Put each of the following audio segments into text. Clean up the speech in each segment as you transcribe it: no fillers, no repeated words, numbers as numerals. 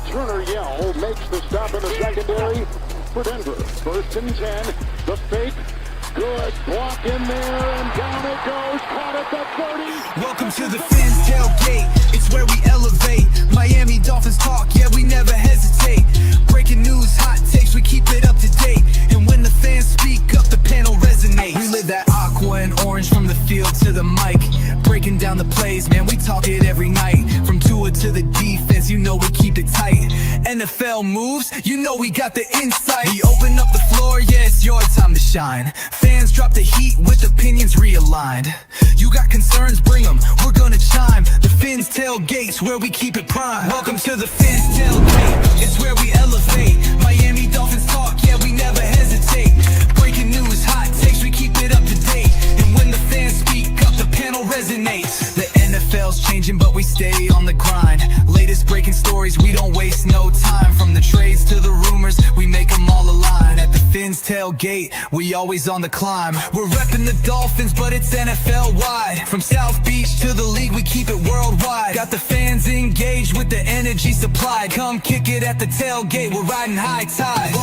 Turner Yell makes the stop in the secondary for Denver. 1st and 10. The fake. Good block in there, and down it goes. Caught at the 30. Welcome to the Fins tailgate. It's where we elevate. Miami Dolphins talk, yeah, we never hesitate. Breaking news, hot takes, we keep it up to date. And when the fans speak up, the panel resonates. We live that aqua and orange from the field to the mic. Breaking down the plays, man, we talk it every night. From Tua to the defense, you know we keep it tight. NFL moves, you know we got the insight. We open up the floor, yeah, it's your time to shine. Fans drop the heat with opinions realigned. You got concerns, bring them, we're gonna chime. The Fins tailgates, where we keep it prime. Welcome to the Fins tailgate, it's where we elevate. Miami Dolphins talk, yeah, we never hesitate. Breaking news, hot takes, we keep it up to date. And when the fans speak up, the panel resonates. The NFL's changing, but we stay on the grind. Latest breaking stories, we don't waste no time. From the trades to the rumors, we make them all align. At the Fins tailgate, we always on the climb. We're repping the Dolphins, but it's NFL wide. From South Beach to the league, we keep it worldwide. Got the fans engaged with the energy supplied. Come kick it at the tailgate, we're riding high tide.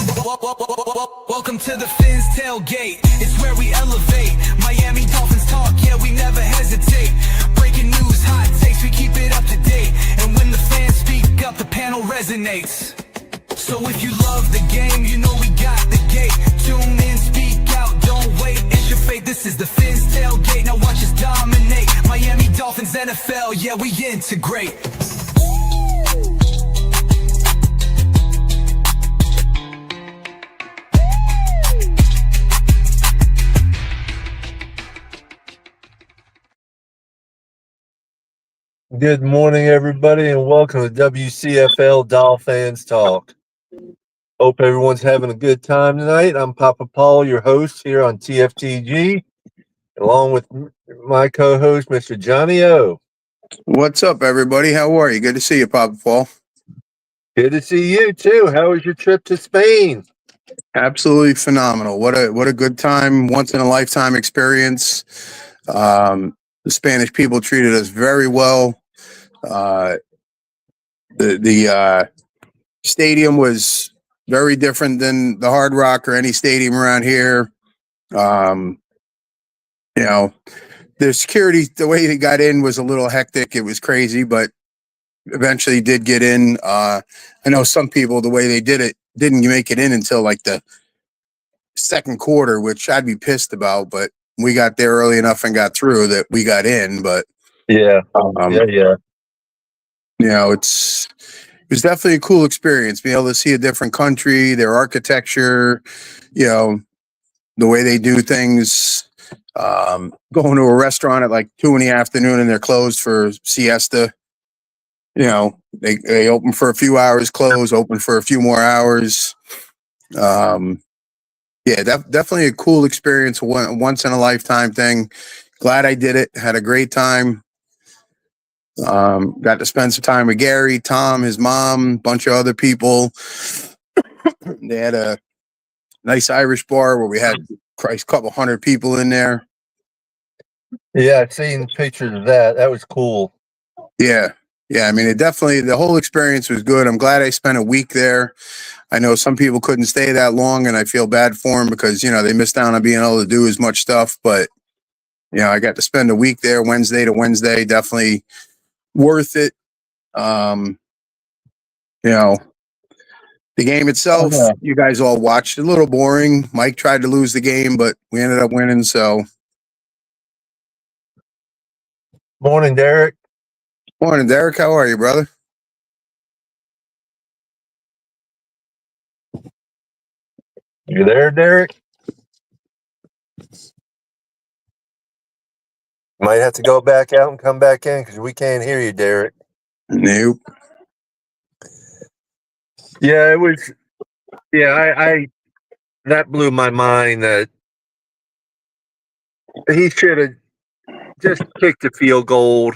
Welcome to the Fins tailgate, it's where we elevate. Miami Dolphins talk, yeah, we never hesitate. Breaking news, hot takes, we keep it up to date. And when the fans speak up, the panel resonates. So if you love the game, you know we got the gate. Tune in, speak out, don't wait. It's your fate, this is the Fins tailgate. Now watch us dominate. Miami Dolphins, NFL, yeah, we integrate. Good morning, everybody, and welcome to WCFL DolFans Talk. Hope everyone's having a good time tonight. I'm Papa Paul, your host here on TFTG, along with my co-host, Mr. Johnny O. What's up, everybody? How are you? Good to see you, Papa Paul. Good to see you, too. How was your trip to Spain? Absolutely phenomenal. What a good time, once-in-a-lifetime experience. The Spanish people treated us very well. The stadium was very different than the Hard Rock or any stadium around here. The security, the way they got in was a little hectic. It was crazy, but eventually did get in. I know some people, the way they did it, didn't make it in until like the second quarter, which I'd be pissed about, but we got there early enough and got through that we got in. But Yeah. It was definitely a cool experience, being able to see a different country, their architecture, the way they do things. Going to a restaurant at like 2 PM and they're closed for siesta. They open for a few hours, close, open for a few more hours. Definitely a cool experience, once in a lifetime thing. Glad I did it. Had a great time. Got to spend some time with Gary, Tom, his mom, a bunch of other people. They had a nice Irish bar where we had a couple hundred people in there. Yeah, I've seen pictures of that. That was cool. Yeah. I mean, the whole experience was good. I'm glad I spent a week there. I know some people couldn't stay that long, and I feel bad for them because, they missed out on being able to do as much stuff. But, I got to spend a week there, Wednesday to Wednesday. Definitely worth it. The game itself, You guys all watched. A little boring. Mike tried to lose the game, but we ended up winning. So, Morning, Derek. morning, Derek. How are you, brother? You there, Derek? Might have to go back out and come back in because we can't hear you, Derek. Nope. Yeah, it was. Yeah, I that blew my mind that he should have just kicked the field goal.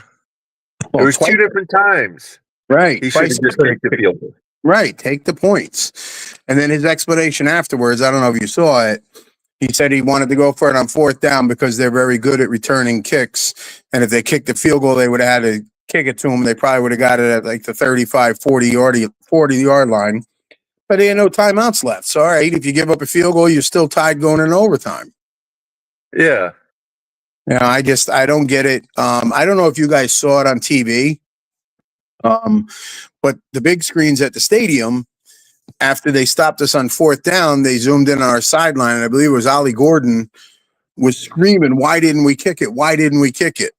There was 2 different times. Right. He should have just kicked the field goal. Right. Take the points. And then his explanation afterwards, I don't know if you saw it. He said he wanted to go for it on 4th down because they're very good at returning kicks. And if they kicked the field goal, they would have had to kick it to them, they probably would have got it at like the 35, 40 yard line. But there ain't no timeouts left. So, all right, if you give up a field goal, you're still tied going into overtime. Yeah. You know, I don't get it. I don't know if you guys saw it on TV, but the big screens at the stadium, after they stopped us on fourth down, they zoomed in on our sideline, and I believe it was Ollie Gordon was screaming, "Why didn't we kick it? Why didn't we kick it?"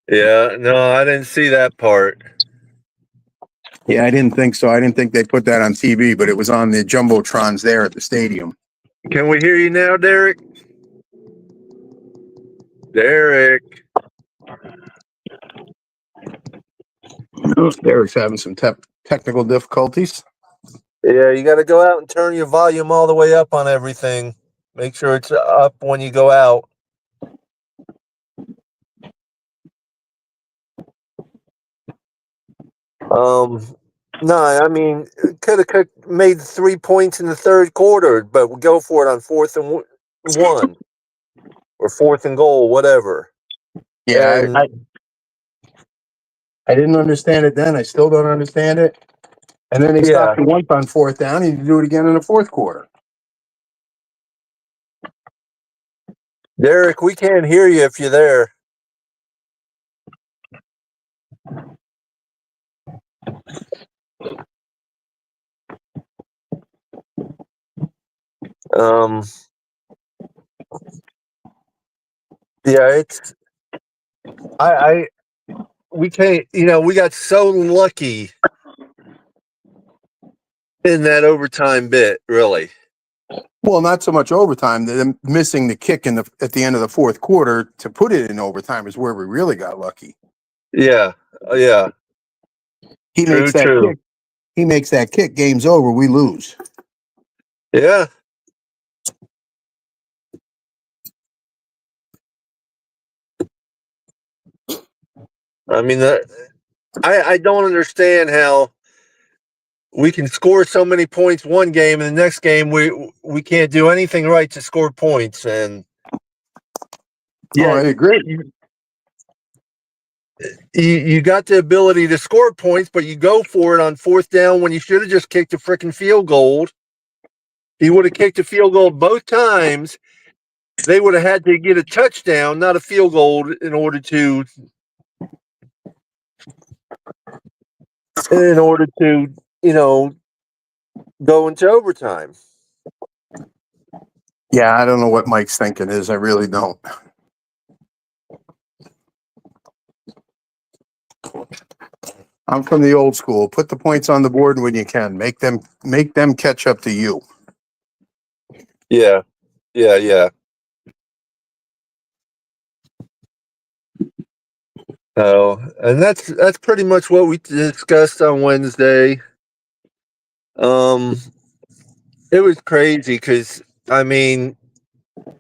Yeah, no, I didn't see that part. Yeah, I didn't think so. I didn't think they put that on TV, but it was on the jumbotrons there at the stadium. Can we hear you now, Derek? Derek. Derek's having some technical difficulties. Yeah, you got to go out and turn your volume all the way up on everything. Make sure it's up when you go out. No, I mean, could have made 3 points in the third quarter, but we'll go for it on 4th and 1 or 4th and goal, whatever. Yeah, And I didn't understand it then. I still don't understand it. And then they stopped you once on fourth down, and you do it again in the fourth quarter. Derek, we can't hear you if you're there. Yeah, it's we can't, we got so lucky in that overtime bit, really. Well, not so much overtime. Them missing the kick at the end of the fourth quarter to put it in overtime is where we really got lucky. Yeah, yeah. He makes that kick. He makes that kick. Game's over. We lose. Yeah. I mean, I don't understand how we can score so many points one game, and the next game we can't do anything right to score points. And yeah, I agree. You got the ability to score points, but you go for it on fourth down when you should have just kicked a freaking field goal. He would have kicked a field goal both times. They would have had to get a touchdown, not a field goal, in order to go into overtime. Yeah, I don't know what Mike's thinking is. I really don't. I'm from the old school. Put the points on the board when you can. Make them catch up to you. Yeah. Oh, and that's pretty much what we discussed on Wednesday. It was crazy because, I mean,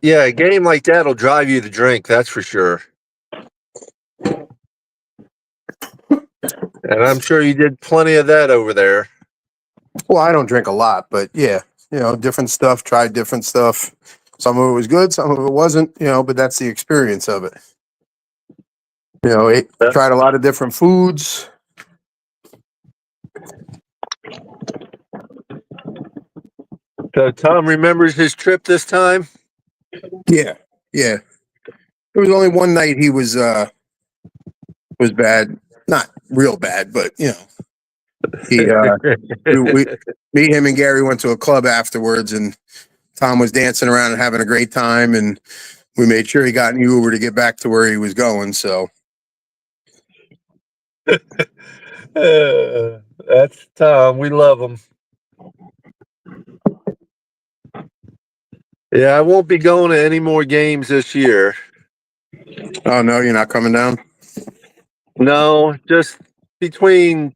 yeah, a game like that will drive you to drink, that's for sure. And I'm sure you did plenty of that over there. Well, I don't drink a lot, but yeah, different stuff, tried different stuff. Some of it was good, some of it wasn't, but that's the experience of it. Tried a lot of different foods. So Tom remembers his trip this time? Yeah. There was only one night he was bad. Not real bad, but he me, him and Gary went to a club afterwards, and Tom was dancing around and having a great time, and we made sure he got an Uber to get back to where he was going, so that's Tom. We love him. Yeah, I won't be going to any more games this year. Oh, no, you're not coming down? No, just between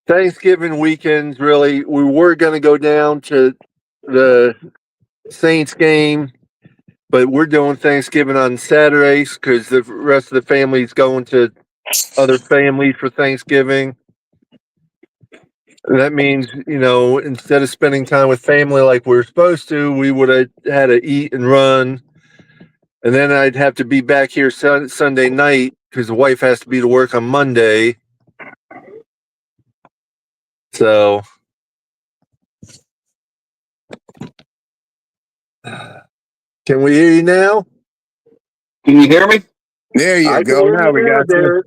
Thanksgiving weekends, really. We were going to go down to the Saints game, but we're doing Thanksgiving on Saturdays because the rest of the family's going to other families for Thanksgiving. That means, instead of spending time with family like we were supposed to, we would have had to eat and run. And then I'd have to be back here Sunday night because the wife has to be to work on Monday. So, can we hear you now? Can you hear me? There you I go. can hear Now you we now, got you. Derek.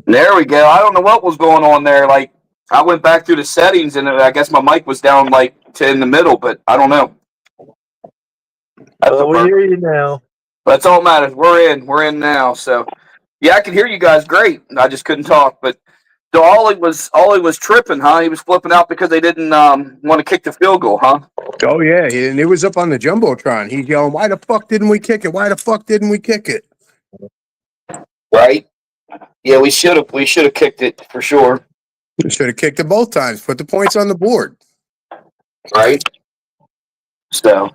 There we go. I don't know what was going on there. Like, I went back through the settings, and I guess my mic was down like to in the middle, but I don't know. Well, we hear you now. That's all that matters. We're in now. So, yeah, I could hear you guys great. I just couldn't talk. But so Ollie was tripping, huh? He was flipping out because they didn't want to kick the field goal, huh? Oh yeah, and it was up on the jumbotron. He's yelling, "Why the fuck didn't we kick it? Why the fuck didn't we kick it?" Right. Yeah, we should have kicked it for sure. Should have kicked it both times. Put the points on the board. Right. So.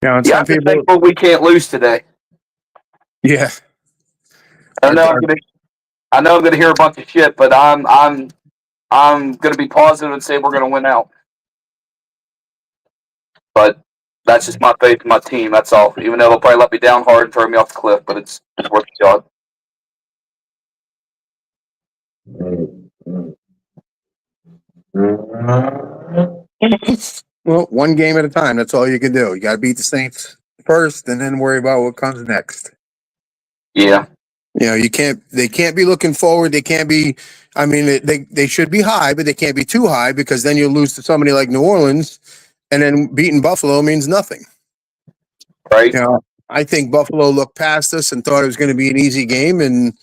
Yeah, Yeah, I'm just thankful we can't lose today. Yeah. I know I'm gonna hear a bunch of shit, but I'm gonna be positive and say we're gonna win out. But that's just my faith in my team. That's all. Even though they'll probably let me down hard and throw me off the cliff, but it's worth the shot. Well, one game at a time. That's all you can do. You got to beat the Saints first, and then worry about what comes next. Yeah. You know, they can't be looking forward. They can't be, I mean, they should be high, but they can't be too high because then you'll lose to somebody like New Orleans, and then beating Buffalo means nothing. Right. You know, I think Buffalo looked past us and thought it was going to be an easy game. And,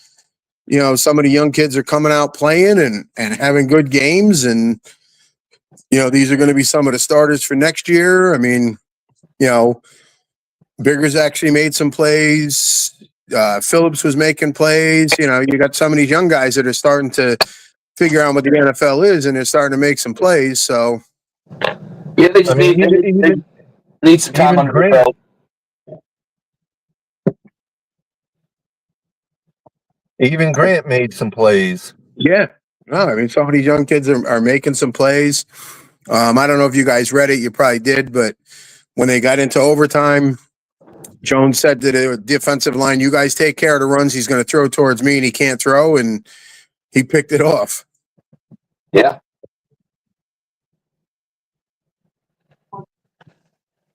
you know, some of the young kids are coming out playing and having good games. And, you know, these are going to be some of the starters for next year. I mean, you know, Biggers actually made some plays. Phillips was making plays. You know, you got some of these young guys that are starting to figure out what the NFL is, and they're starting to make some plays. So, yeah, they just need some time under the belt. Even Grant made some plays. yeah. No, I mean, some of these young kids are making some plays. I don't know if you guys read it. You probably did, but when they got into overtime, Jones said to the defensive line, "You guys take care of the runs. He's going to throw towards me, and he can't throw." And he picked it off. Yeah.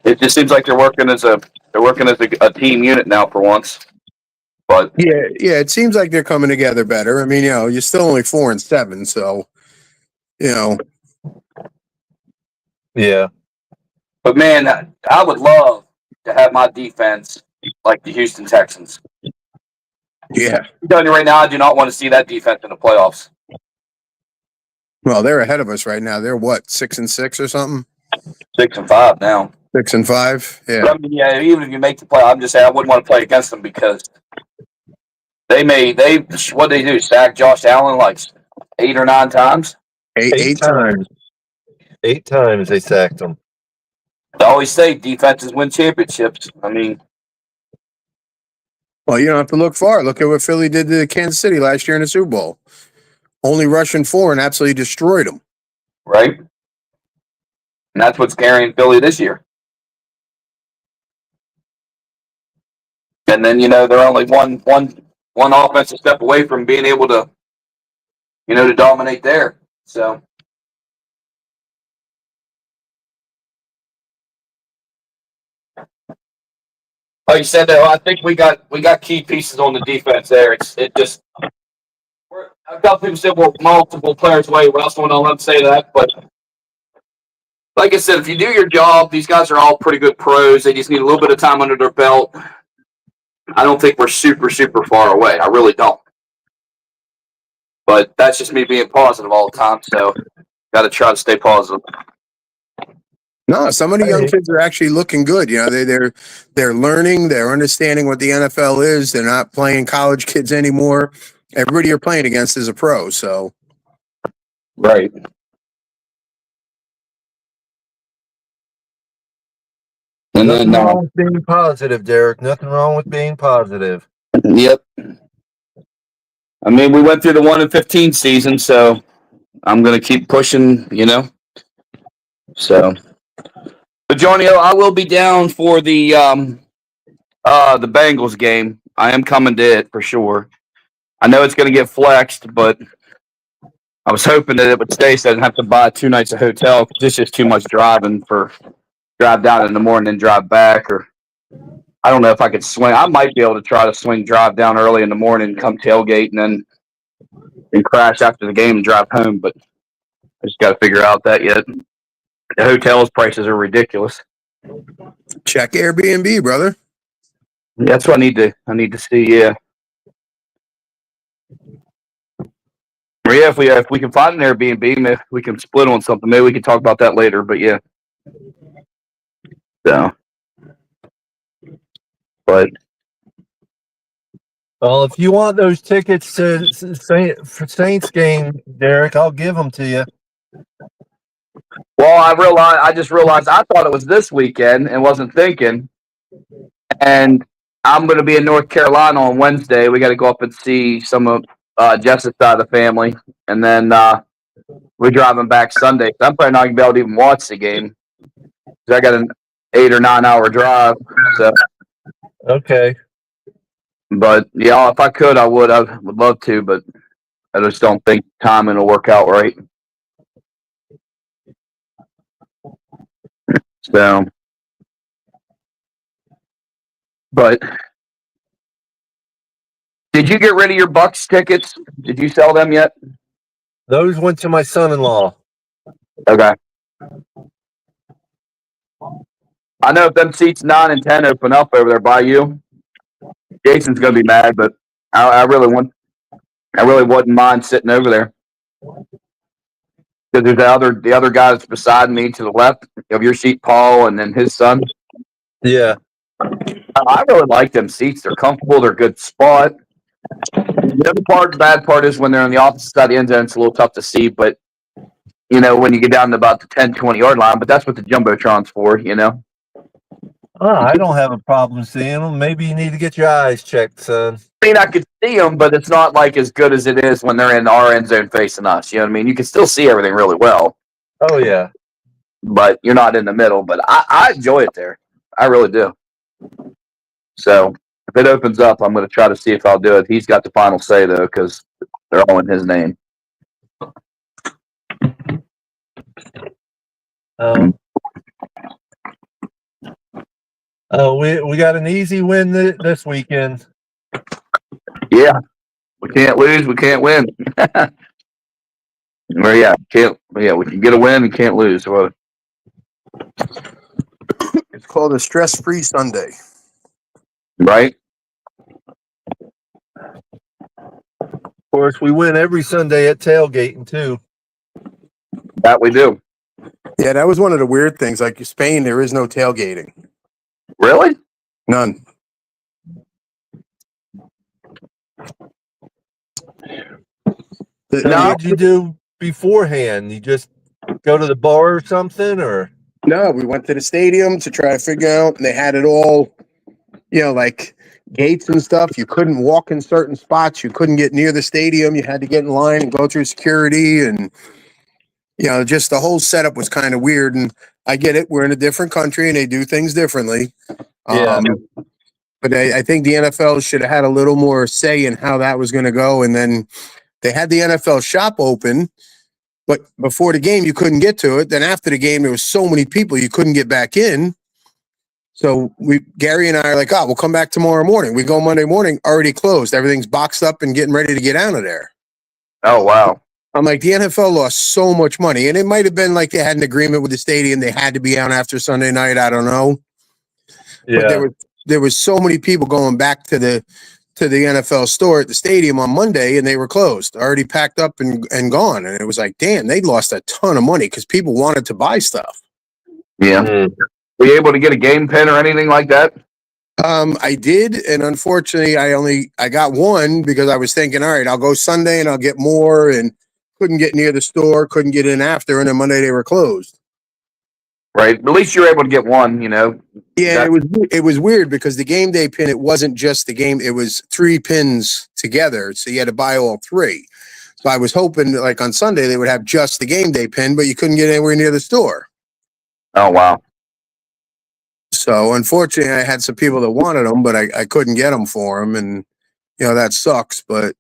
It just seems like they're working as a team unit now for once. But yeah, it seems like they're coming together better. I mean, you know, you're still only 4-7, so you know. Yeah. But man, I would love to have my defense like the Houston Texans. Yeah. I'm telling you right now, I do not want to see that defense in the playoffs. Well, they're ahead of us right now. They're what, 6-6 or something? 6-5 now. 6-5. Yeah. But I mean, yeah. Even if you make the play, I'm just saying I wouldn't want to play against them because what they do? Sack Josh Allen like 8 or 9 times. Eight times. 8 times they sacked him. I always say defenses win championships. I mean, well, you don't have to look far. Look at what Philly did to Kansas City last year in the Super Bowl. Only rushing 4 and absolutely destroyed them. Right. And that's what's carrying Philly this year. And then, you know, they're only one offensive step away from being able to, you know, to dominate there. So. Like you said, though, I think we got key pieces on the defense there. A couple people said, well, multiple players away. What else do I want to say that? But like I said, if you do your job, these guys are all pretty good pros. They just need a little bit of time under their belt. I don't think we're super, super far away. I really don't. But that's just me being positive all the time. So got to try to stay positive. No, some of the young kids are actually looking good. You know, they're learning, they're understanding what the NFL is. They're not playing college kids anymore. Everybody you're playing against is a pro. So, right. And Nothing wrong with being positive, Derek. Nothing wrong with being positive. Yep. I mean, we went through the 1-15 season, so I'm going to keep pushing, you know. So, But Johnny, I will be down for the Bengals game. I am coming to it for sure. I know it's going to get flexed, but I was hoping that it would stay so I didn't have to buy 2 nights of hotel because it's just too much driving for drive down in the morning and drive back. Or I don't know if I could swing. I might be able to try to drive down early in the morning, come tailgate, and crash after the game and drive home. But I just got to figure out that yet. The hotels prices are ridiculous. Check Airbnb, brother. That's what I need to see. Yeah. Or yeah, if we can find an Airbnb, maybe we can split on something. Maybe we can talk about that later. But yeah. So. But Well, if you want those tickets to for Saints game, Derek, I'll give them to you. well, I just realized I thought it was this weekend and wasn't thinking. And I'm going to be in North Carolina on Wednesday. We got to go up and see some of Jess's side of the family, and then we're driving back Sunday. I'm probably not going to be able to even watch the game because I got an 8 or 9 hour drive. So, Okay. but yeah, if I could, I would. I would love to, but I just don't think timing will work out right. So, but did you get rid of your Bucks tickets? Did you sell them yet? Those went to my son-in-law. Okay. I know if them seats 9 and 10 open up over there by you, Jason's gonna be mad, but I really wouldn't mind sitting over there. Because there's the other guy that's beside me to the left of your seat, Paul, and then his son. Yeah. I really like them seats. They're comfortable. They're a good spot. The bad part is when they're on the opposite side of the end zone, it's a little tough to see. But, when you get down to about the 10, 20-yard line, but that's what the Jumbotron's for, I don't have a problem seeing them. Maybe you need to get your eyes checked, son. I mean, I could see them, but it's not like as good as it is when they're in our end zone facing us. You know what I mean? You can still see everything really well. Oh, yeah. But you're not in the middle. But I enjoy it there. I really do. So if it opens up, I'm going to try to see if I'll do it. He's got the final say, though, because they're all in his name. We got an easy win this weekend. Yeah. We can't lose. We can't win. Well, yeah, we can get a win. We can't lose. Well, It's called a stress-free Sunday. right? Of course, we win every Sunday at tailgating, too. That we do. Yeah, that was one of the weird things. Like Spain, there is no tailgating. Really? None. So what did you do beforehand? You just go to the bar or something, or? No, we went to the stadium to try to figure out, and they had it all, like gates and stuff. You couldn't walk in certain spots. You couldn't get near the stadium. You had to get in line and go through security, and just the whole setup was kind of weird. And I get it. We're in a different country, and they do things differently. Yeah. But I think the NFL should have had a little more say in how that was going to go. And then they had the NFL shop open, but before the game, you couldn't get to it. Then after the game, there was so many people, you couldn't get back in. So Gary and I are like, we'll come back tomorrow morning. We go Monday morning, already closed. Everything's boxed up and getting ready to get out of there. Oh, wow. I'm like, the NFL lost so much money. And it might have been like they had an agreement with the stadium. They had to be out after Sunday night. I don't know. Yeah. But there was so many people going back to the NFL store at the stadium on Monday, and they were closed, already packed up and gone. And it was like, damn, they lost a ton of money because people wanted to buy stuff. Yeah. Were you able to get a game pen or anything like that? I did, and unfortunately, I got one because I was thinking, all right, I'll go Sunday and I'll get more, and couldn't get near the store, couldn't get in after, and then Monday they were closed. Right. At least you were able to get one, Yeah, it was weird because the game day pin, it wasn't just the game, it was 3 pins together. So you had to buy all 3. So I was hoping that, like on Sunday they would have just the game day pin, but you couldn't get anywhere near the store. Oh, wow. So unfortunately, I had some people that wanted them, but I couldn't get them for them, and that sucks. But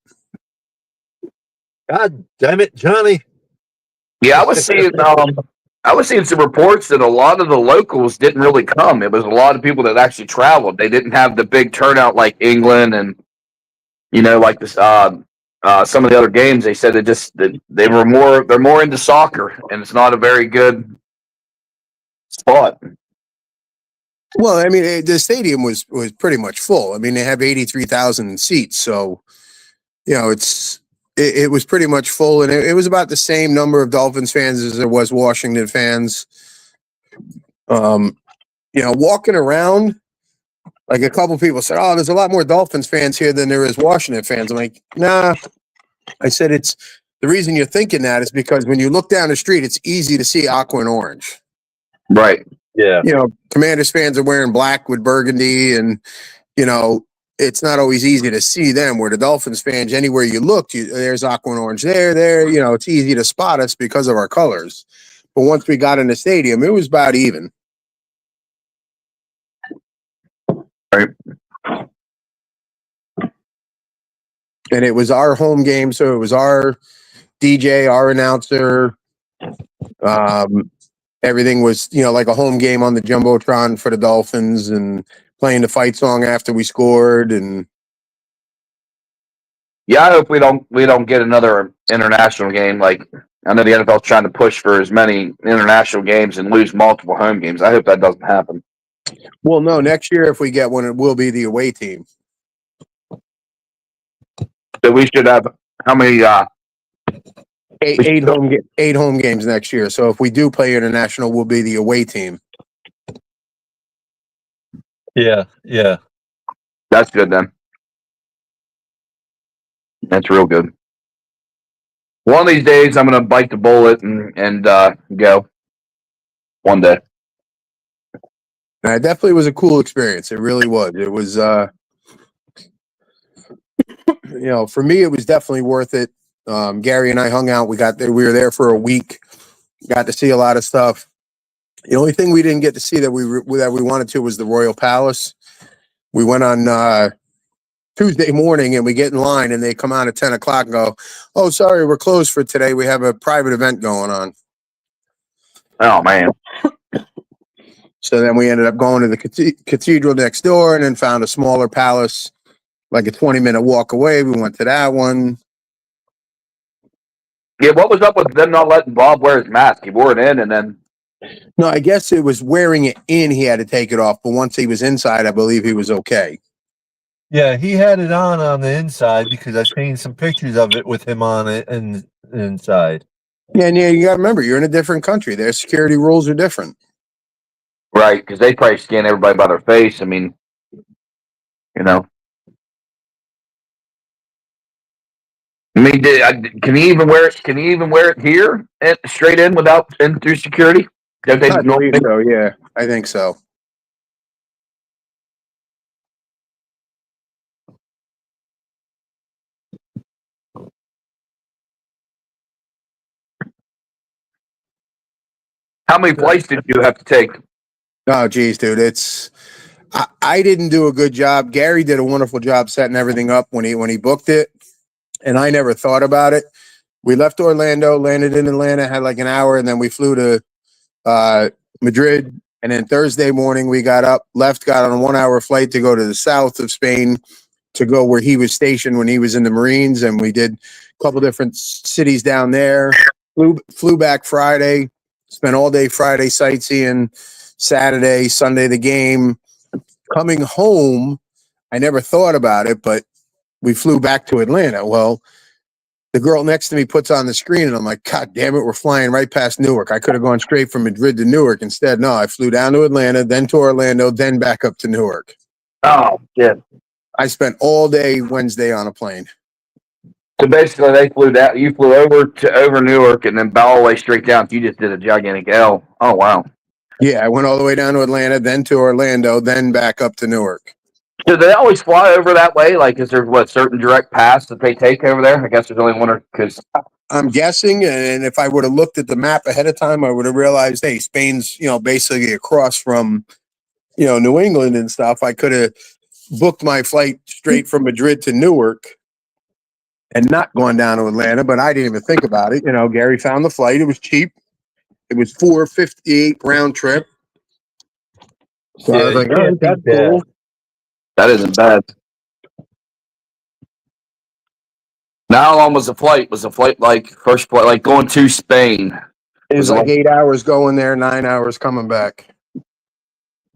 God damn it, Johnny. Yeah, I was seeing some reports that a lot of the locals didn't really come. It was a lot of people that actually traveled. They didn't have the big turnout like England and like this. Some of the other games, they said they're more into soccer, and it's not a very good spot. well, I mean, the stadium was pretty much full. I mean, they have 83,000 seats, so it was pretty much full, and it was about the same number of Dolphins fans as there was Washington fans. Walking around, like a couple people said, "Oh, there's a lot more Dolphins fans here than there is Washington fans." I'm like, nah. I said it's the reason you're thinking that is because when you look down the street, it's easy to see aqua and orange. Right. Yeah. Commanders fans are wearing black with burgundy, and it's not always easy to see them. Where the Dolphins fans, anywhere you look, there's aqua and orange there. It's easy to spot us because of our colors. But once we got in the stadium, it was about even. Right. And it was our home game, so it was our DJ, our announcer. Everything was, like a home game on the Jumbotron for the Dolphins, and playing the fight song after we scored. And Yeah, I hope we don't get another international game. Like, I know the NFL's trying to push for as many international games and lose multiple home games. I hope that doesn't happen. well, no, next year if we get one, it will be the away team. So we should have how many? Eight home games next year. So if we do play international, we'll be the away team. Yeah. Yeah. That's good then. That's real good. One of these days, I'm going to bite the bullet and go. One day. And it definitely was a cool experience. It really was. It was, for me, it was definitely worth it. Gary and I hung out. We were there for a week. Got to see a lot of stuff. The only thing we didn't get to see that we wanted to was the Royal Palace. We went on Tuesday morning, and we get in line, and they come out at 10 o'clock and go, "Oh, sorry, we're closed for today. We have a private event going on." Oh, man. So then we ended up going to the cathedral next door, and then found a smaller palace, like a 20-minute walk away. We went to that one. Yeah, what was up with them not letting Bob wear his mask? He wore it in, and then... No, I guess it was wearing it in. He had to take it off, but once he was inside, I believe he was okay. Yeah, he had it on the inside because I've seen some pictures of it with him on it and inside. Yeah, and you got to remember, you're in a different country. Their security rules are different. Right, because they probably scan everybody by their face. I mean, can he even wear it? Can he even wear it here, straight in through security? I believe so. Yeah, I think so. How many flights did you have to take? Oh, geez, dude, I didn't do a good job. Gary did a wonderful job setting everything up when he booked it, and I never thought about it. We left Orlando, landed in Atlanta, had like an hour, and then we flew to Madrid. And then Thursday morning, we got up, got on a 1-hour flight to go to the south of Spain to go where he was stationed when he was in the Marines. And we did a couple different cities down there. Flew back Friday, spent all day Friday sightseeing, Saturday, Sunday, the game. Coming home, I never thought about it, but we flew back to Atlanta. Well, the girl next to me puts on the screen, and I'm like, God damn it, we're flying right past Newark. I could have gone straight from Madrid to Newark. Instead, no, I flew down to Atlanta, then to Orlando, then back up to Newark. Oh, yeah. I spent all day Wednesday on a plane. So basically, they flew down. You flew over Newark, and then all the way straight down. You just did a gigantic L. Oh, wow. Yeah, I went all the way down to Atlanta, then to Orlando, then back up to Newark. Do they always fly over that way? Like, is there certain direct paths that they take over there? I guess there's only one, because I'm guessing, and if I would have looked at the map ahead of time, I would have realized, hey, Spain's, basically across from, New England and stuff, I could have booked my flight straight from Madrid to Newark and not gone down to Atlanta, but I didn't even think about it. Gary found the flight. It was cheap. It was $4.58 round trip. So I was like, all right, that's cool. That isn't bad. Now, how long was the flight? Was the flight first flight, like going to Spain? It was like 8 hours going there, 9 hours coming back.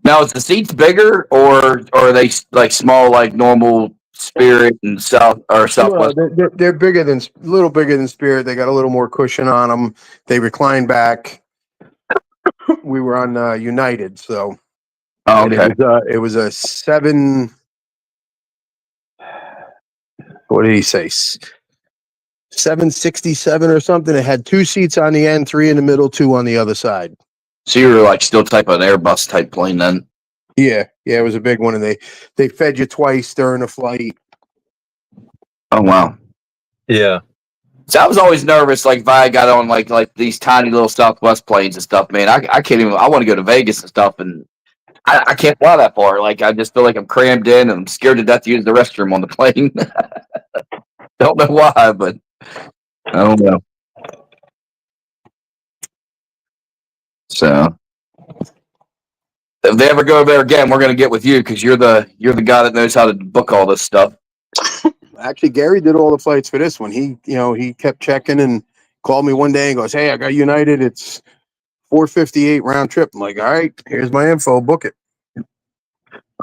Now, is the seats bigger, or are they like small, like normal Spirit and Southwest? Well, they're bigger a little bigger than Spirit. They got a little more cushion on them. They recline back. We were on United, so okay. It was a 7. What did he say? 767 or something. It had 2 seats on the end, 3 in the middle, 2 on the other side. So you were like still type of an Airbus type plane then? Yeah, it was a big one, and they fed you twice during the flight. Oh wow. Yeah. So I was always nervous, like if I got on like these tiny little Southwest planes and stuff, man. I can't even. I want to go to Vegas and stuff, and I can't fly that far. Like I just feel like I'm crammed in, and I'm scared to death to use the restroom on the plane. Don't know why, but I don't know. So if they ever go over there again, we're gonna get with you because you're the guy that knows how to book all this stuff. Actually, Gary did all the flights for this one. He kept checking and called me one day and goes, "Hey, I got United. It's $4.58 round trip." I'm like, "All right, here's my info. Book it."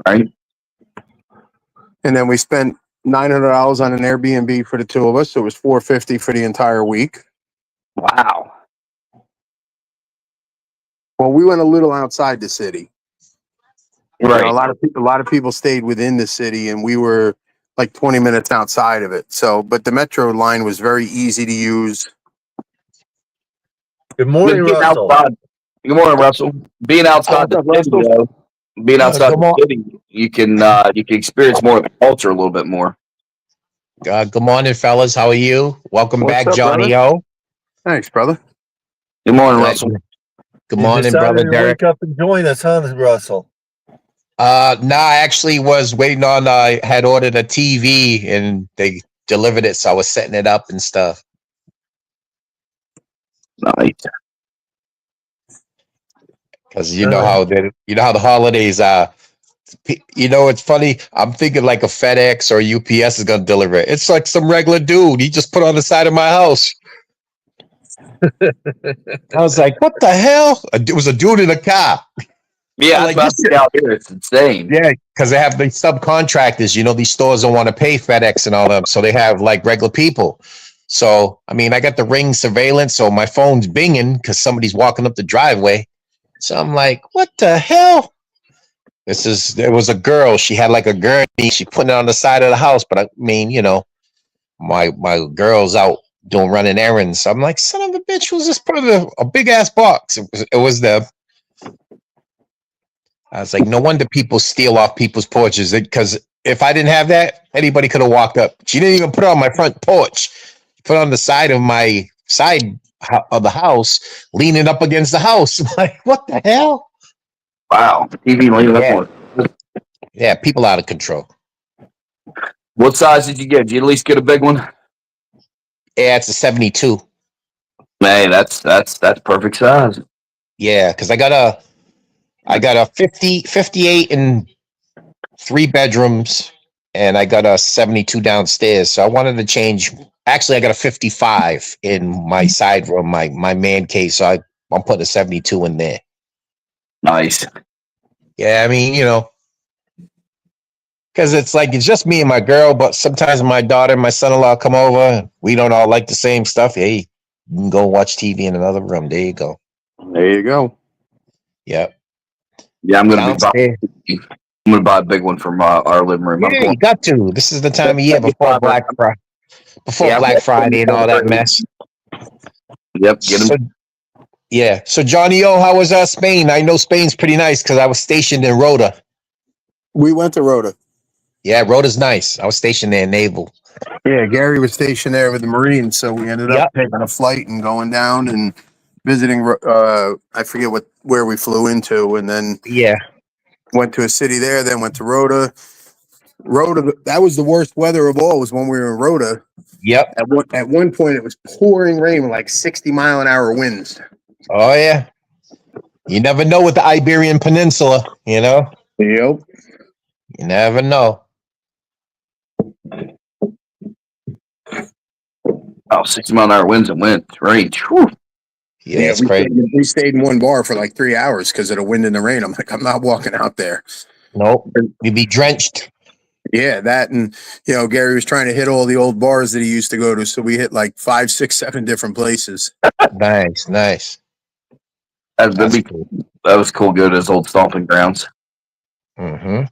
Right. And then we spent $900 on an Airbnb for the 2 of us, so it was $450 for the entire week. Wow. Well, we went a little outside the city. Right. A lot of people stayed within the city, and we were like 20 minutes outside of it. So, but the metro line was very easy to use. Good morning, Russell. Good morning, Russell. Being outside the city, you can experience more of the culture a little bit more. Good morning, fellas. How are you? Welcome What's back, up, Johnny brother? O. Thanks, brother. Good morning, Russell. Good You morning, decided brother to Derek. wake up and join us, huh, Russell? No, I actually was waiting on. I had ordered a TV and they delivered it, so I was setting it up and stuff. Nice. Because you know how the holidays are. It's funny. I'm thinking like a FedEx or UPS is gonna deliver it. It's like some regular dude. He just put on the side of my house. I was like, "What the hell?" It was a dude in a car. Yeah, like that's out here. It's insane. Yeah, because they have the subcontractors. These stores don't want to pay FedEx and all them, so they have like regular people. So, I got the Ring surveillance, so my phone's binging because somebody's walking up the driveway. So I'm like, what the hell? There was a girl. She had like a gurney. She put it on the side of the house. But my girl's out running errands. So I'm like, son of a bitch, was this part of a big ass box? It was the. I was like, no wonder people steal off people's porches, because if I didn't have that, anybody could have walked up. She didn't even put it on my front porch. She put it on the side of my side of the house, leaning up against the house. I'm like, what the hell? Wow. TV leaning up. Yeah, people out of control. What size did you get? Did you at least get a big one? Yeah, it's a 72. Man, that's perfect size. Yeah, because I got a 58 and 3 bedrooms, and I got a 72 downstairs. So I wanted to change. Actually, I got a 55 in my side room, my man cave. So I'm putting a 72 in there. Nice. Yeah, because it's just me and my girl, but sometimes my daughter and my son-in-law come over. We don't all like the same stuff. Hey, you can go watch TV in another room. There you go. There you go. Yep. Yeah, I'm gonna buy a big one from our living room. Yeah, you got to. This is the time of year before Black Friday. Black Friday and all that mess. Yep, get them. So Johnny O, how was Spain? I know Spain's pretty nice because I was stationed in Rota. We went to Rota. Yeah, Rota's nice. I was stationed there in Naval. Yeah, Gary was stationed there with the Marines, so we ended up taking a flight and going down and visiting. I forget where we flew into, and then Went to a city there, then went to Rhoda. Rhoda, that was the worst weather of all, was when we were in Rhoda. Yep. At one point, it was pouring rain with like 60-mile-an-hour winds. Oh yeah. You never know with the Iberian Peninsula, you know? Yep. You never know. Oh, 60-mile-an-hour winds and wind range. Whew. Yeah, it's we crazy. we stayed in one bar for like 3 hours because of the wind and the rain. I'm like, I'm not walking out there. Nope. You'd be drenched. Yeah, that, and Gary was trying to hit all the old bars that he used to go to, so we hit like 5, 6, 7 different places. Nice. That was cool. Go to his old stomping grounds. Mm-hmm.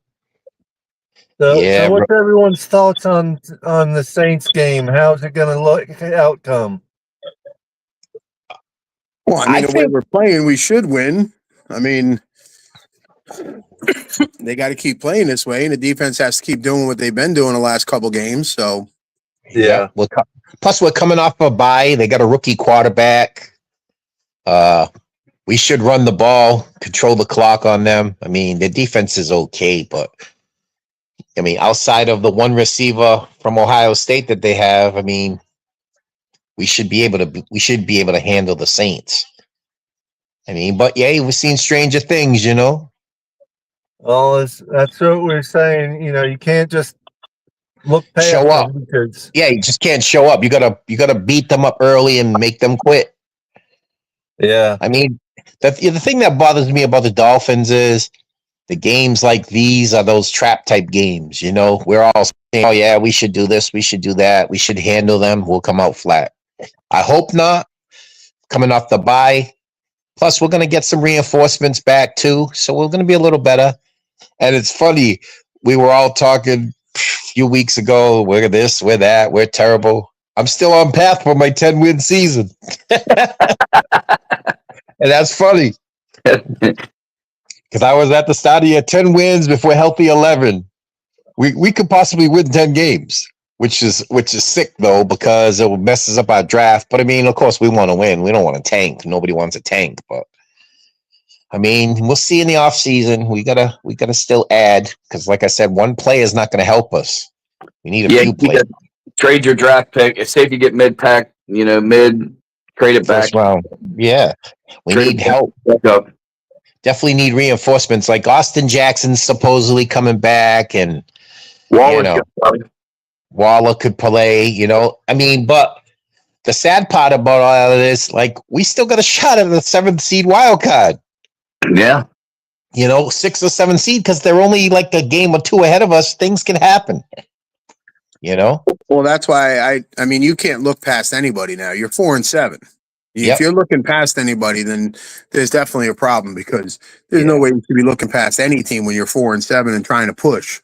So what's everyone's thoughts on the Saints game? How's it going to look? Outcome? Well, I mean, the way we're playing, we should win. I mean, they got to keep playing this way, and the defense has to keep doing what they've been doing the last couple games. So, yeah. Plus, we're coming off a bye. They got a rookie quarterback. We should run the ball, control the clock on them. I mean, their defense is okay, but I mean, outside of the one receiver from Ohio State that they have, I mean, we should be able to handle the Saints. I mean, but yeah, we've seen stranger things, you know. Well, that's what we're saying. You can't just look past show up. Because yeah, you just can't show up. You gotta beat them up early and make them quit. Yeah, I mean, the thing that bothers me about the Dolphins is the games like these are those trap type games. You know, we're all saying, "Oh yeah, we should do this, we should do that, we should handle them." We'll come out flat. I hope not. Coming off the bye. Plus, we're going to get some reinforcements back, too. So we're going to be a little better. And it's funny. We were all talking a few weeks ago. We're this, we're that. We're terrible. I'm still on path for my 10-win season. And that's funny. Because I was at the start of the year, 10 wins before healthy 11. We could possibly win 10 games. Which is sick, though, because it messes up our draft. But, I mean, of course, we want to win. We don't want to tank. Nobody wants a tank. But, I mean, we'll see in the offseason. We gotta still add because, like I said, one player is not going to help us. We need a few players. Trade your draft pick. Say if you get mid-pack, trade it back. First round. Yeah. We need help. Definitely need reinforcements. Like Austin Jackson's supposedly coming back. And, Waller could play, I mean, but the sad part about all of this, like, we still got a shot at the 7th seed wild card. Yeah. 6 or 7 seed, because they're only like a game or two ahead of us. Things can happen. Well, that's why I mean, you can't look past anybody now. You're 4-7. If you're looking past anybody, then there's definitely a problem because there's no way you should be looking past any team when you're 4-7 and trying to push.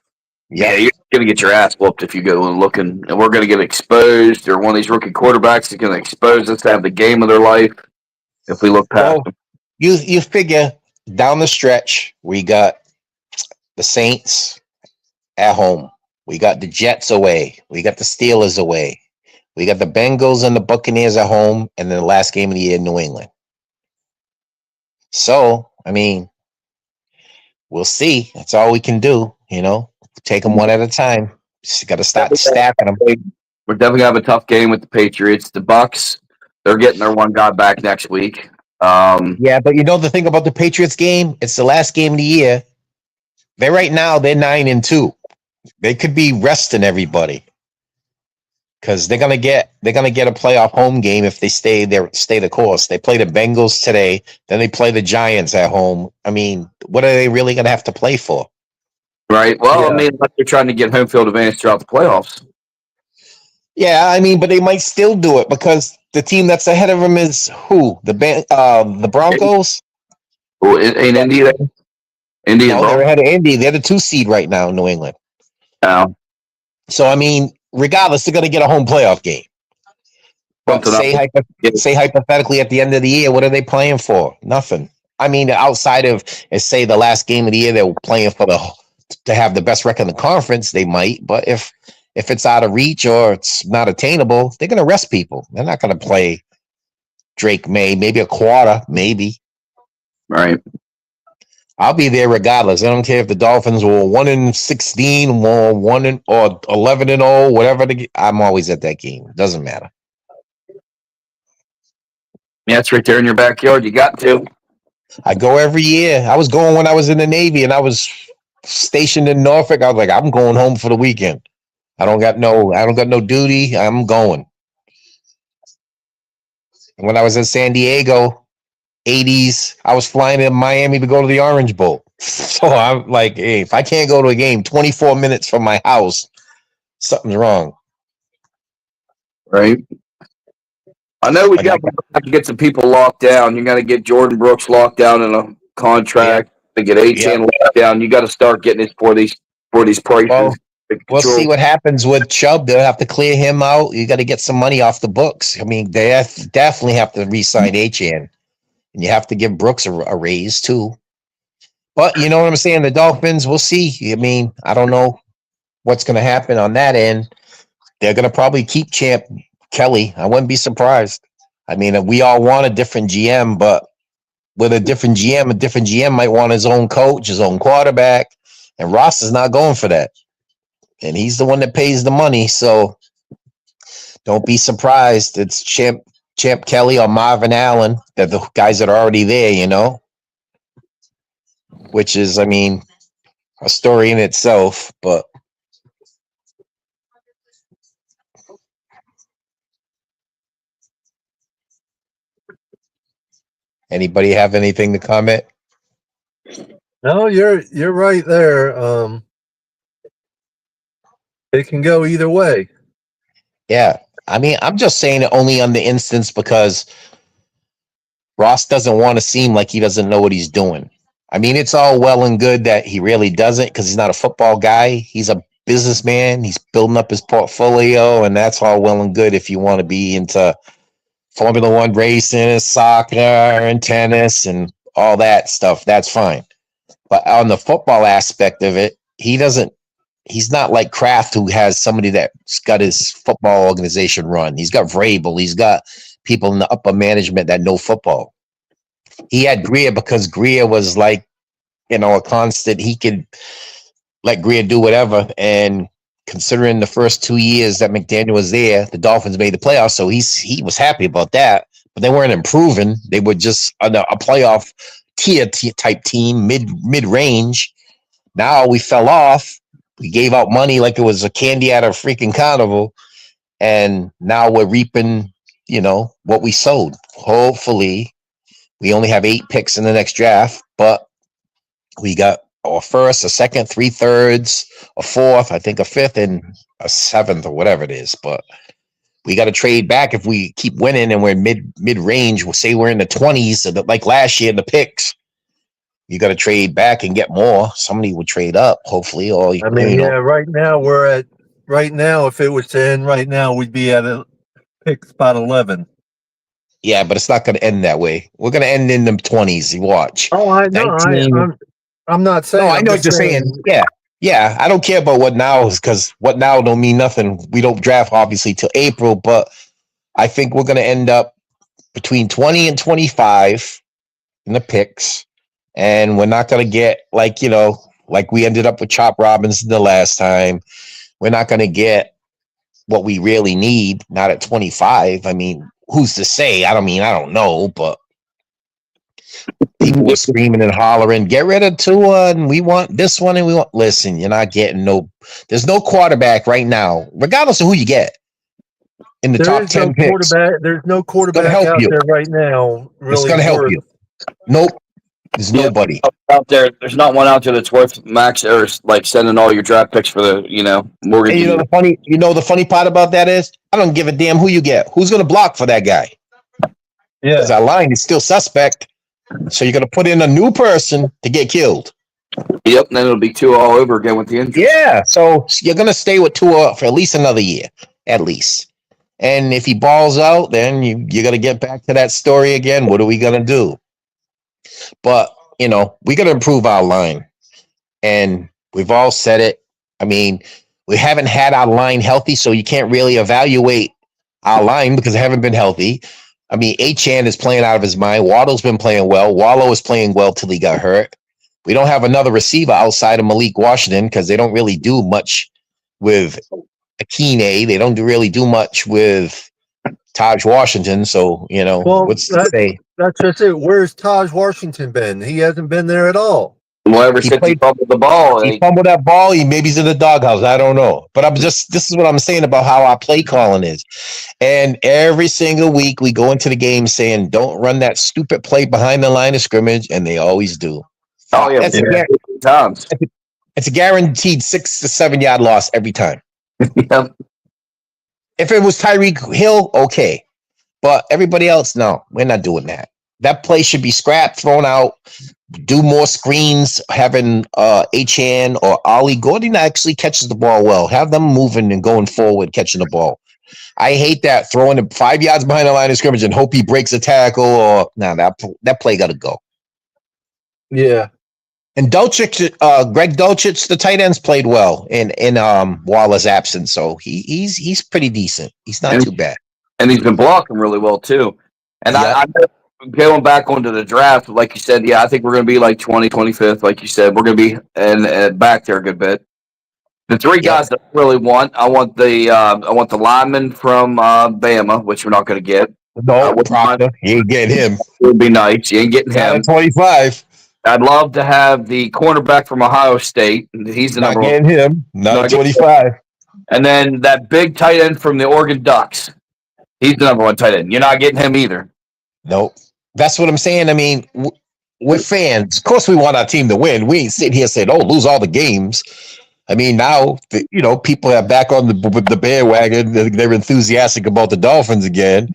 Yeah, you're going to get your ass whooped if you go and looking. And we're going to get exposed, or one of these rookie quarterbacks is going to expose us to have the game of their life if we look past them. You figure down the stretch, we got the Saints at home. We got the Jets away. We got the Steelers away. We got the Bengals and the Buccaneers at home, and then the last game of the year in New England. So, I mean, we'll see. That's all we can do, Take them one at a time. Just got to start stacking them. We're definitely going to have a tough game with the Patriots. The Bucs, they're getting their one guy back next week. Yeah, but the thing about the Patriots game, it's the last game of the year. They're 9-2. They could be resting everybody because they're gonna get a playoff home game if they stay the course. They play the Bengals today, then they play the Giants at home. I mean, what are they really gonna have to play for? Right. Well, I mean, they're trying to get home field advantage throughout the playoffs. Yeah, I mean, but they might still do it because the team that's ahead of them is who? The Broncos? Oh, ain't Indy there? Indy No, they're ahead of Indy. They're the 2 seed right now in New England. Oh. So, I mean, regardless, they're going to get a home playoff game. But say hypothetically at the end of the year, what are they playing for? Nothing. I mean, outside of, say, the last game of the year, they're playing to have the best record in the conference, they might. But if it's out of reach or it's not attainable, they're going to rest people. They're not going to play Drake May, maybe a quarter, maybe. Right. I'll be there regardless. I don't care if the Dolphins were 1-16 or 11-0, whatever. I'm always at that game. It doesn't matter. Yeah, it's right there in your backyard. You got to. I go every year. I was going when I was in the Navy and I was stationed in Norfolk. I was like, I'm going home for the weekend. I don't got no duty. I'm going. When I was in San Diego, 80s, I was flying in Miami to go to the Orange Bowl. So I'm like, hey, if I can't go to a game 24 minutes from my house, something's wrong. Right. I know we got to get some people locked down. You got to get Jordan Brooks locked down in a contract. To get Achane locked down, you got to start getting it for these prices. Well, we'll see what happens with Chubb. They'll have to clear him out. You got to get some money off the books. I mean, they definitely have to re-sign Achane, and you have to give Brooks a raise too. But you know what I'm saying? The Dolphins, we'll see. I mean, I don't know what's going to happen on that end. They're going to probably keep Champ Kelly. I wouldn't be surprised. I mean, we all want a different GM, but with a different GM might want his own coach, his own quarterback, and Ross is not going for that. And he's the one that pays the money, so don't be surprised. It's Champ Kelly or Marvin Allen. They're the guys that are already there, you know? Which is, I mean, a story in itself, but anybody have anything to comment? No, you're right there. It can go either way. Yeah. I mean, I'm just saying it only on the instance because Ross doesn't want to seem like he doesn't know what he's doing. I mean, it's all well and good that he really doesn't because he's not a football guy. He's a businessman. He's building up his portfolio, and that's all well and good if you want to be into Formula One racing, soccer, and tennis, and all that stuff. That's fine. But on the football aspect of it, he's not like Kraft, who has somebody that's got his football organization run. He's got Vrabel. He's got people in the upper management that know football. He had Greer because Greer was like, you know, a constant. He could let Greer do whatever. And considering the first 2 years that McDaniel was there, the Dolphins made the playoffs. So he was happy about that. But they weren't improving. They were just a playoff tier type team, mid-range. Now we fell off. We gave out money like it was a candy at a freaking carnival. And now we're reaping, you know, what we sowed. Hopefully, we only have 8 picks in the next draft, but we got a first, a second, 3/3, a fourth, I think a fifth, and a seventh or whatever it is. But we got to trade back if we keep winning and we're mid-range. We'll say we're in the 20s, like last year in the picks. You got to trade back and get more. Somebody would trade up, hopefully. Or I mean, yeah, right now, if it was to end right now, we'd be at a pick spot 11. Yeah, but it's not going to end that way. We're going to end in the 20s. You watch. Oh, I know. I'm not saying. No, I know what you're saying. Yeah. I don't care about what now is because what now don't mean nothing. We don't draft obviously till April, but I think we're going to end up between 20 and 25 in the picks, and we're not going to get like we ended up with Chop Robinson the last time. We're not going to get what we really need. Not at 25. I mean, who's to say? I don't know, but people were screaming and hollering, get rid of Tua, and we want this one, and we want. Listen, you're not getting there's no quarterback right now, regardless of who you get in the top 10 picks. There's no quarterback out there right now. Really, it's going to help you. Nope. There's nobody out there. There's not one out there that's worth max or like sending all your draft picks for the mortgage. And the funny part about that is I don't give a damn who you get. Who's going to block for that guy? Yeah, because our line is still suspect. So you're going to put in a new person to get killed. Yep, and then it'll be Tua all over again with the injury. Yeah, so you're going to stay with Tua for at least another year, at least. And if he balls out, then you're going to get back to that story again. What are we going to do? But, we got to improve our line. And we've all said it. I mean, we haven't had our line healthy, so you can't really evaluate our line because it haven't been healthy. I mean, Achane is playing out of his mind. Waddle's been playing well. Wallow is playing well till he got hurt. We don't have another receiver outside of Malik Washington because they don't really do much with Akine. They don't really do much with Taj Washington. So, Well, what's to say? that's just it. Where's Taj Washington been? He hasn't been there at all. Well, ever He since he played- fumbled the ball, He fumbled that ball. Maybe he's in the doghouse. I don't know. But this is what I'm saying about how our play calling is. And every single week we go into the game saying, don't run that stupid play behind the line of scrimmage. And they always do. oh yeah, That's times. It's a guaranteed 6 to 7 yard loss every time. Yep. If it was Tyreek Hill, okay. But everybody else, no, we're not doing that. That play should be scrapped, thrown out. Do more screens, having HN or Ollie Gordon actually catches the ball well. Have them moving and going forward, catching the ball. I hate that throwing him 5 yards behind the line of scrimmage and hope he breaks a tackle or that play got to go. Yeah. And Dulcich, Greg Dulcich, the tight ends played well in Waller's absence, so he's pretty decent. He's not too bad, and he's been blocking really well too. And Yep. I going back onto the draft, like you said, yeah, I think we're going to be like 25th, like you said. We're going to be and back there a good bit. The three guys that I really want, I want the lineman from Bama, which we're not going to get. No, Proctor, you ain't getting him. It would be nice. You ain't getting him. 25. I'd love to have the cornerback from Ohio State. He's the Not number one. getting him. Not 25. And then that big tight end from the Oregon Ducks. He's the number one tight end. You're not getting him either. Nope. That's what I'm saying. I mean, we're fans. Of course, we want our team to win. We ain't sitting here saying, "Oh, lose all the games." I mean, now people are back on the bandwagon. They're enthusiastic about the Dolphins again.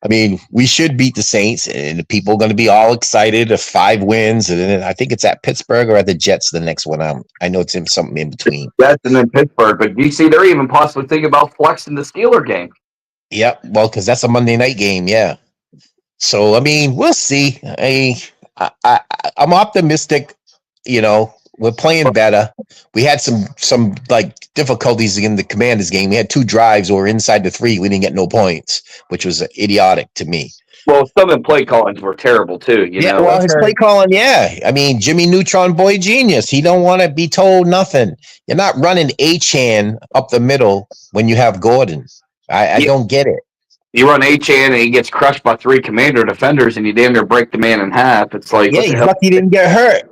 I mean, we should beat the Saints, and the people are going to be all excited. 5 wins, and then I think it's at Pittsburgh or at the Jets. The next one, I know it's in something in between. Jets and then Pittsburgh, but you see, they're even possibly thinking about flexing the Steeler game. Yep. Well, because that's a Monday night game. Yeah. So I mean, we'll see. I'm optimistic. We're playing better. We had some like difficulties in the Commanders game. We had 2 drives or inside the 3. We didn't get no points, which was idiotic to me. Well, some of the play callings were terrible too. You know? Well, his play calling, yeah. I mean, Jimmy Neutron Boy genius. He don't want to be told nothing. You're not running H-hand up the middle when you have Gordon. I don't get it. You run H-hand and he gets crushed by 3 Commander defenders, and you damn near break the man in half. It's like, yeah, he's lucky he didn't get hurt.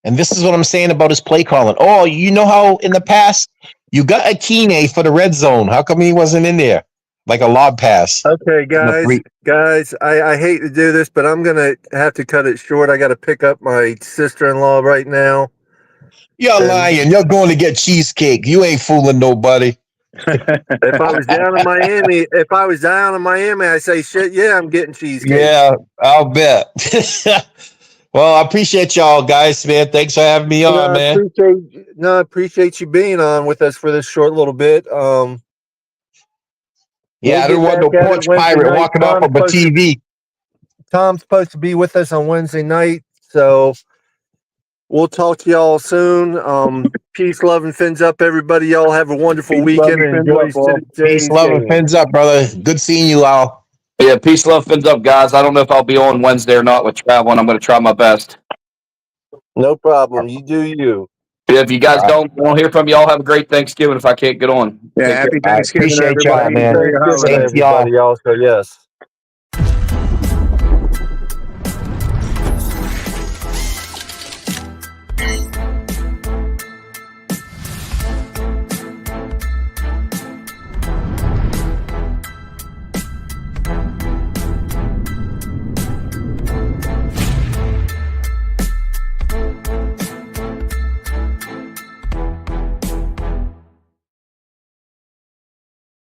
And this is what I'm saying about his play calling. Oh, you know how in the past you got Akine for the red zone. How come he wasn't in there? Like a lob pass. Okay, guys, I hate to do this, but I'm going to have to cut it short. I got to pick up my sister-in-law right now. You're lying. You're going to get cheesecake. You ain't fooling nobody. If I was down in Miami, I say, shit, yeah, I'm getting cheesecake. Yeah, I'll bet. Well, I appreciate y'all guys, man. Thanks for having me on, man. I appreciate you being on with us for this short little bit. Yeah, I don't want no porch pirate walking off of a TV. Tom's supposed to be with us on Wednesday night, so we'll talk to y'all soon. Peace, love, and fins up, everybody. Y'all have a wonderful weekend. And enjoy Peace, love, and fins up, brother. Good seeing you all. Yeah, peace, love, fins up, guys. I don't know if I'll be on Wednesday or not with traveling. I'm going to try my best. No problem. You do you. Yeah, if you guys won't hear from you, all have a great Thanksgiving if I can't get on. Yeah, happy Thanksgiving, appreciate y'all, everybody. man. Thanks, y'all. So, yes.